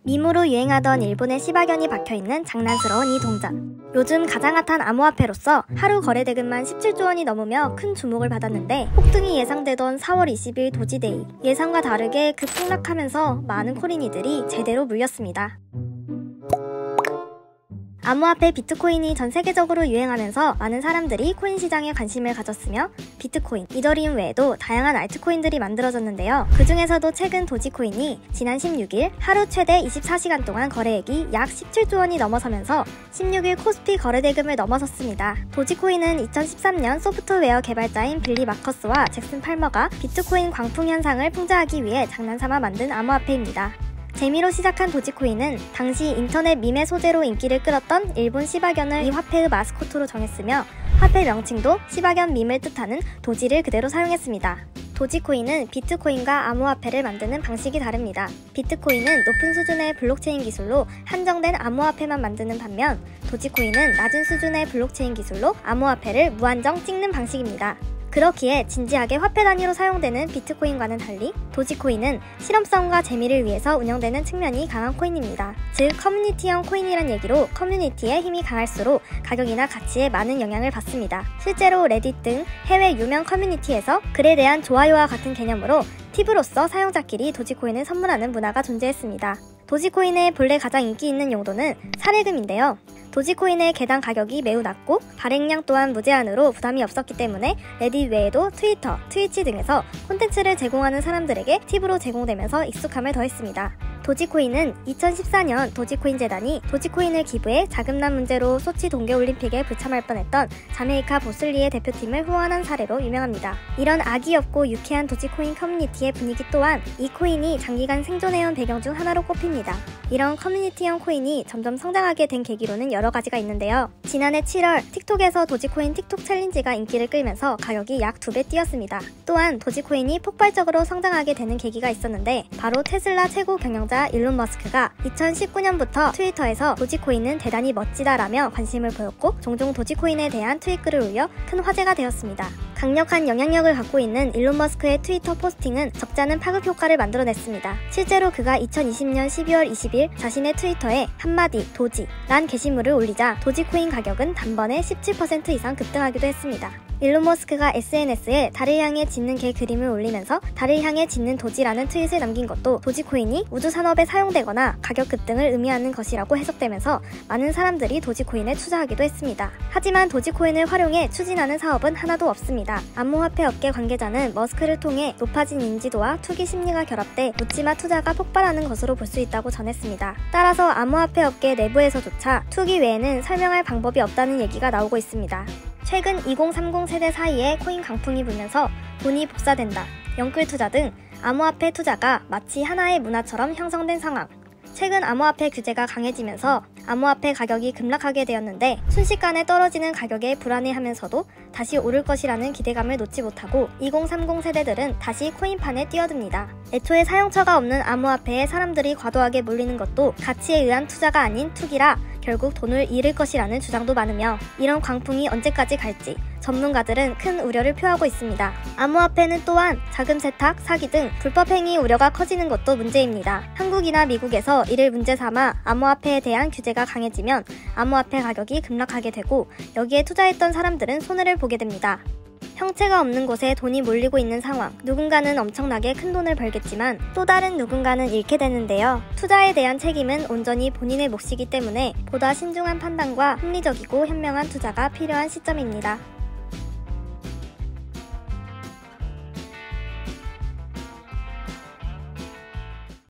밈으로 유행하던 일본의 시바견이 박혀있는 장난스러운 이 동전. 요즘 가장 핫한 암호화폐로서 하루 거래대금만 17조 원이 넘으며 큰 주목을 받았는데, 폭등이 예상되던 4월 20일 도지데이, 예상과 다르게 급폭락하면서 많은 코인이들이 제대로 물렸습니다. 암호화폐 비트코인이 전 세계적으로 유행하면서 많은 사람들이 코인 시장에 관심을 가졌으며, 비트코인, 이더리움 외에도 다양한 알트코인들이 만들어졌는데요. 그 중에서도 최근 도지코인이 지난 16일 하루 최대 24시간 동안 거래액이 약 17조 원이 넘어서면서 16일 코스피 거래대금을 넘어섰습니다. 도지코인은 2013년 소프트웨어 개발자인 빌리 마커스와 잭슨 팔머가 비트코인 광풍 현상을 풍자하기 위해 장난삼아 만든 암호화폐입니다. 재미로 시작한 도지코인은 당시 인터넷 밈의 소재로 인기를 끌었던 일본 시바견을 이 화폐의 마스코트로 정했으며, 화폐 명칭도 시바견 밈을 뜻하는 도지를 그대로 사용했습니다. 도지코인은 비트코인과 암호화폐를 만드는 방식이 다릅니다. 비트코인은 높은 수준의 블록체인 기술로 한정된 암호화폐만 만드는 반면, 도지코인은 낮은 수준의 블록체인 기술로 암호화폐를 무한정 찍는 방식입니다. 그렇기에 진지하게 화폐 단위로 사용되는 비트코인과는 달리 도지코인은 실험성과 재미를 위해서 운영되는 측면이 강한 코인입니다. 즉, 커뮤니티형 코인이란 얘기로 커뮤니티의 힘이 강할수록 가격이나 가치에 많은 영향을 받습니다. 실제로 레딧 등 해외 유명 커뮤니티에서 글에 대한 좋아요와 같은 개념으로 팁으로서 사용자끼리 도지코인을 선물하는 문화가 존재했습니다. 도지코인의 본래 가장 인기 있는 용도는 사례금인데요. 도지코인의 개당 가격이 매우 낮고 발행량 또한 무제한으로 부담이 없었기 때문에 레딧 외에도 트위터, 트위치 등에서 콘텐츠를 제공하는 사람들에게 팁으로 제공되면서 익숙함을 더했습니다. 도지코인은 2014년 도지코인 재단이 도지코인을 기부해 자금난 문제로 소치 동계올림픽에 불참할 뻔했던 자메이카 보슬리의 대표팀을 후원한 사례로 유명합니다. 이런 악이 없고 유쾌한 도지코인 커뮤니티의 분위기 또한 이 코인이 장기간 생존해온 배경 중 하나로 꼽힙니다. 이런 커뮤니티형 코인이 점점 성장하게 된 계기로는 여러 가지가 있는데요. 지난해 7월 틱톡에서 도지코인 틱톡 챌린지가 인기를 끌면서 가격이 약 2배 뛰었습니다. 또한 도지코인이 폭발적으로 성장하게 되는 계기가 있었는데, 바로 테슬라 최고 경영자 일론 머스크가 2019년부터 트위터에서 도지코인은 대단히 멋지다라며 관심을 보였고, 종종 도지코인에 대한 트윗글을 올려 큰 화제가 되었습니다. 강력한 영향력을 갖고 있는 일론 머스크의 트위터 포스팅은 적잖은 파급 효과를 만들어냈습니다. 실제로 그가 2020년 12월 20일 자신의 트위터에 한마디 도지 란 게시물을 올리자 도지코인 가격은 단번에 17% 이상 급등하기도 했습니다. 일론 머스크가 SNS에 달을 향해 짓는 개 그림을 올리면서 달을 향해 짓는 도지라는 트윗을 남긴 것도 도지코인이 우주산업에 사용되거나 가격 급등을 의미하는 것이라고 해석되면서 많은 사람들이 도지코인에 투자하기도 했습니다. 하지만 도지코인을 활용해 추진하는 사업은 하나도 없습니다. 암호화폐 업계 관계자는 머스크를 통해 높아진 인지도와 투기 심리가 결합돼 묻지마 투자가 폭발하는 것으로 볼 수 있다고 전했습니다. 따라서 암호화폐 업계 내부에서조차 투기 외에는 설명할 방법이 없다는 얘기가 나오고 있습니다. 최근 2030 세대 사이에 코인 강풍이 불면서 돈이 복사된다, 영끌 투자 등 암호화폐 투자가 마치 하나의 문화처럼 형성된 상황. 최근 암호화폐 규제가 강해지면서 암호화폐 가격이 급락하게 되었는데, 순식간에 떨어지는 가격에 불안해하면서도 다시 오를 것이라는 기대감을 놓지 못하고 2030 세대들은 다시 코인판에 뛰어듭니다. 애초에 사용처가 없는 암호화폐에 사람들이 과도하게 몰리는 것도 가치에 의한 투자가 아닌 투기라 결국 돈을 잃을 것이라는 주장도 많으며, 이런 광풍이 언제까지 갈지 전문가들은 큰 우려를 표하고 있습니다. 암호화폐는 또한 자금 세탁, 사기 등 불법 행위 우려가 커지는 것도 문제입니다. 한국이나 미국에서 이를 문제 삼아 암호화폐에 대한 규제가 강해지면 암호화폐 가격이 급락하게 되고, 여기에 투자했던 사람들은 손해를 보게 됩니다. 형체가 없는 곳에 돈이 몰리고 있는 상황. 누군가는 엄청나게 큰 돈을 벌겠지만 또 다른 누군가는 잃게 되는데요. 투자에 대한 책임은 온전히 본인의 몫이기 때문에 보다 신중한 판단과 합리적이고 현명한 투자가 필요한 시점입니다.